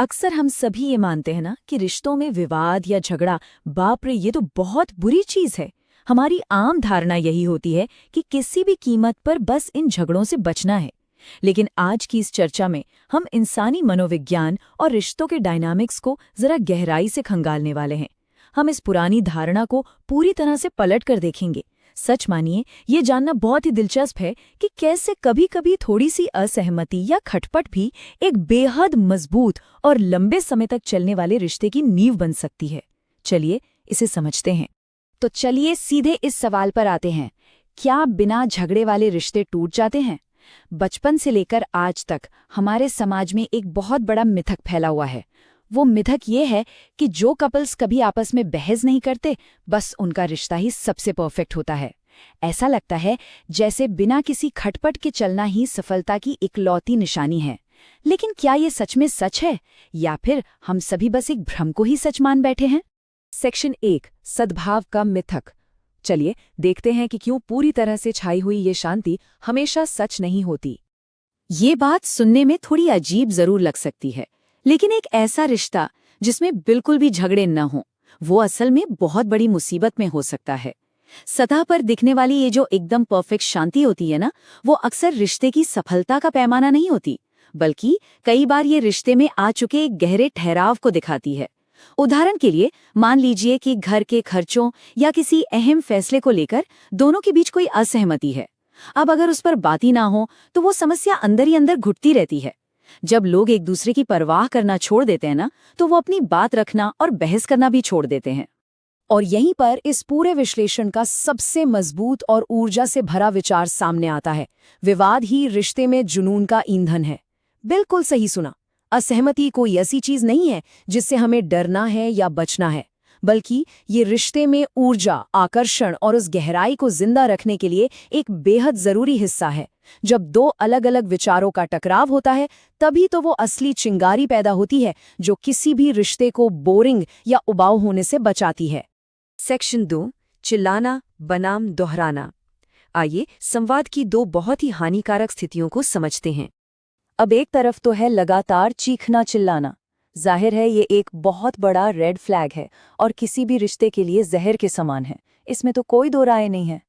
अक्सर हम सभी ये मानते हैं ना कि रिश्तों में विवाद या झगड़ा, बाप रे, ये तो बहुत बुरी चीज है। हमारी आम धारणा यही होती है कि किसी भी कीमत पर बस इन झगड़ों से बचना है। लेकिन आज की इस चर्चा में हम इंसानी मनोविज्ञान और रिश्तों के डायनामिक्स को जरा गहराई से खंगालने वाले हैं। हम इस पुरानी धारणा को पूरी तरह से पलट कर देखेंगे। सच मानिए, ये जानना बहुत ही दिलचस्प है कि कैसे कभी-कभी थोड़ी सी असहमति या खटपट भी एक बेहद मजबूत और लंबे समय तक चलने वाले रिश्ते की नींव बन सकती है। चलिए इसे समझते हैं। तो चलिए सीधे इस सवाल पर आते हैं, क्या बिना झगड़े वाले रिश्ते टूट जाते हैं? बचपन से लेकर आज तक हमारे समाज में एक बहुत बड़ा मिथक फैला हुआ है। वो मिथक ये है कि जो कपल्स कभी आपस में बहस नहीं करते, बस उनका रिश्ता ही सबसे परफेक्ट होता है। ऐसा लगता है जैसे बिना किसी खटपट के चलना ही सफलता की इकलौती निशानी है। लेकिन क्या ये सच में सच है, या फिर हम सभी बस एक भ्रम को ही सच मान बैठे हैं? सेक्शन 1, सद्भाव का मिथक। चलिए देखते हैं कि क्यों पूरी तरह से छाई हुई ये शांति हमेशा सच नहीं होती। ये बात सुनने में थोड़ी अजीब जरूर लग सकती है, लेकिन एक ऐसा रिश्ता जिसमें बिल्कुल भी झगड़े न हों, वो असल में बहुत बड़ी मुसीबत में हो सकता है। सतह पर दिखने वाली ये जो एकदम परफेक्ट शांति होती है ना, वो अक्सर रिश्ते की सफलता का पैमाना नहीं होती, बल्कि कई बार ये रिश्ते में आ चुके एक गहरे ठहराव को दिखाती है। उदाहरण के लिए मान लीजिए कि घर के खर्चों या किसी अहम फैसले को लेकर दोनों के बीच कोई असहमति है। अब अगर उस पर बात ही ना हो तो वो समस्या अंदर ही अंदर घुटती रहती है। जब लोग एक दूसरे की परवाह करना छोड़ देते हैं ना, तो वो अपनी बात रखना और बहस करना भी छोड़ देते हैं। और यहीं पर इस पूरे विश्लेषण का सबसे मजबूत और ऊर्जा से भरा विचार सामने आता है। विवाद ही रिश्ते में जुनून का ईंधन है। बिल्कुल सही सुना। असहमति कोई ऐसी चीज नहीं है जिससे हमें डरना है या बचना है, बल्कि ये रिश्ते में ऊर्जा, आकर्षण और उस गहराई को जिंदा रखने के लिए एक बेहद जरूरी हिस्सा है। जब दो अलग अलग विचारों का टकराव होता है, तभी तो वो असली चिंगारी पैदा होती है जो किसी भी रिश्ते को बोरिंग या उबाऊ होने से बचाती है। सेक्शन 2, चिल्लाना बनाम दोहराना। आइए संवाद की दो बहुत ही हानिकारक स्थितियों को समझते हैं। अब एक तरफ तो है लगातार चीखना चिल्लाना। जाहिर है ये एक बहुत बड़ा रेड फ्लैग है और किसी भी रिश्ते के लिए जहर के समान है, इसमें तो कोई दो राय नहीं है।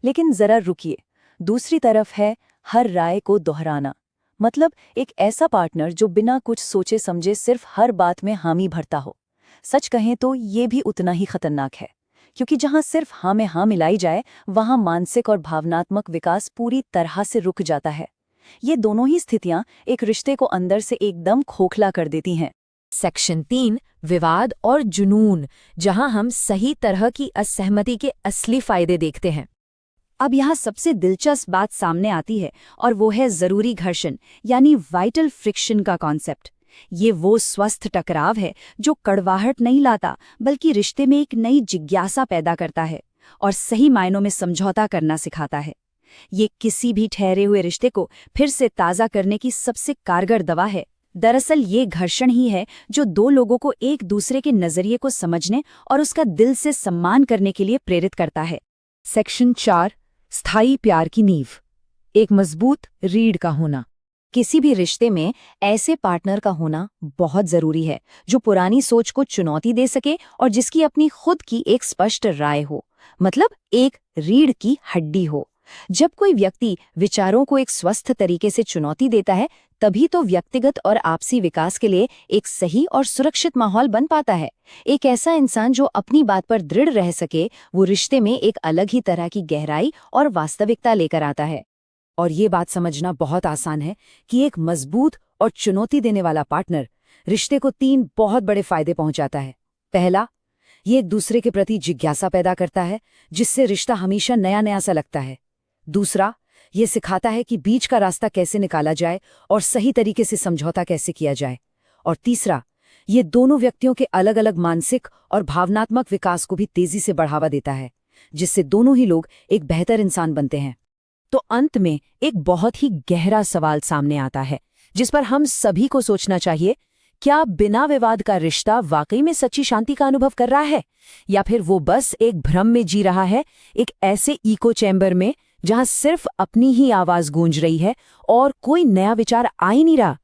लेकिन जरा रुकिए, दूसरी तरफ है हर राय को दोहराना। मतलब एक ऐसा पार्टनर जो बिना कुछ सोचे समझे सिर्फ हर बात में हामी भरता हो। सच कहें तो ये भी उतना ही खतरनाक है, क्योंकि जहां सिर्फ हाँ में हाँ मिलाई जाए, वहां मानसिक और भावनात्मक विकास पूरी तरह से रुक जाता है। ये दोनों ही स्थितियां एक रिश्ते को अंदर से एकदम खोखला कर देती हैं। सेक्शन 3, विवाद और जुनून, जहां हम सही तरह की असहमति के असली फायदे देखते हैं। अब यहाँ सबसे दिलचस्प बात सामने आती है, और वो है जरूरी घर्षण यानी वाइटल फ्रिक्शन का कॉन्सेप्ट। ये वो स्वस्थ टकराव है जो कड़वाहट नहीं लाता, बल्कि रिश्ते में एक नई जिज्ञासा पैदा करता है और सही मायनों में समझौता करना सिखाता है। ये किसी भी ठहरे हुए रिश्ते को फिर से ताज़ा करने की सबसे कारगर दवा है। दरअसल ये घर्षण ही है जो दो लोगों को एक दूसरे के नजरिए को समझने और उसका दिल से सम्मान करने के लिए प्रेरित करता है। सेक्शन 4, स्थायी प्यार की नींव, एक मजबूत रीढ़ का होना। किसी भी रिश्ते में ऐसे पार्टनर का होना बहुत जरूरी है जो पुरानी सोच को चुनौती दे सके और जिसकी अपनी खुद की एक स्पष्ट राय हो, मतलब एक रीढ़ की हड्डी हो। जब कोई व्यक्ति विचारों को एक स्वस्थ तरीके से चुनौती देता है, तभी तो व्यक्तिगत और आपसी विकास के लिए एक सही और सुरक्षित माहौल बन पाता है। एक ऐसा इंसान जो अपनी बात पर दृढ़ रह सके, वो रिश्ते में एक अलग ही तरह की गहराई और वास्तविकता लेकर आता है। और ये बात समझना बहुत आसान है कि एक मजबूत और चुनौती देने वाला पार्टनर रिश्ते को 3 बहुत बड़े फायदे पहुंचाता है। पहला, ये एक दूसरे के प्रति जिज्ञासा पैदा करता है, जिससे रिश्ता हमेशा नया नया सा लगता है। दूसरा, ये सिखाता है कि बीच का रास्ता कैसे निकाला जाए और सही तरीके से समझौता कैसे किया जाए। और तीसरा, ये दोनों व्यक्तियों के अलग अलग मानसिक और भावनात्मक विकास को भी तेजी से बढ़ावा देता है, जिससे दोनों ही लोग एक बेहतर इंसान बनते हैं। तो अंत में एक बहुत ही गहरा सवाल सामने आता है, जिस पर हम सभी को सोचना चाहिए। क्या बिना विवाद का रिश्ता वाकई में सच्ची शांति का अनुभव कर रहा है, या फिर वो बस एक भ्रम में जी रहा है, एक ऐसे इको चैम्बर में जहां सिर्फ अपनी ही आवाज गूंज रही है और कोई नया विचार आ ही नहीं रहा?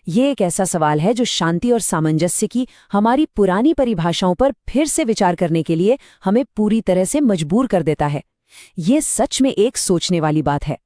ये एक ऐसा सवाल है जो शांति और सामंजस्य की हमारी पुरानी परिभाषाओं पर फिर से विचार करने के लिए हमें पूरी तरह से मजबूर कर देता है। ये सच में एक सोचने वाली बात है।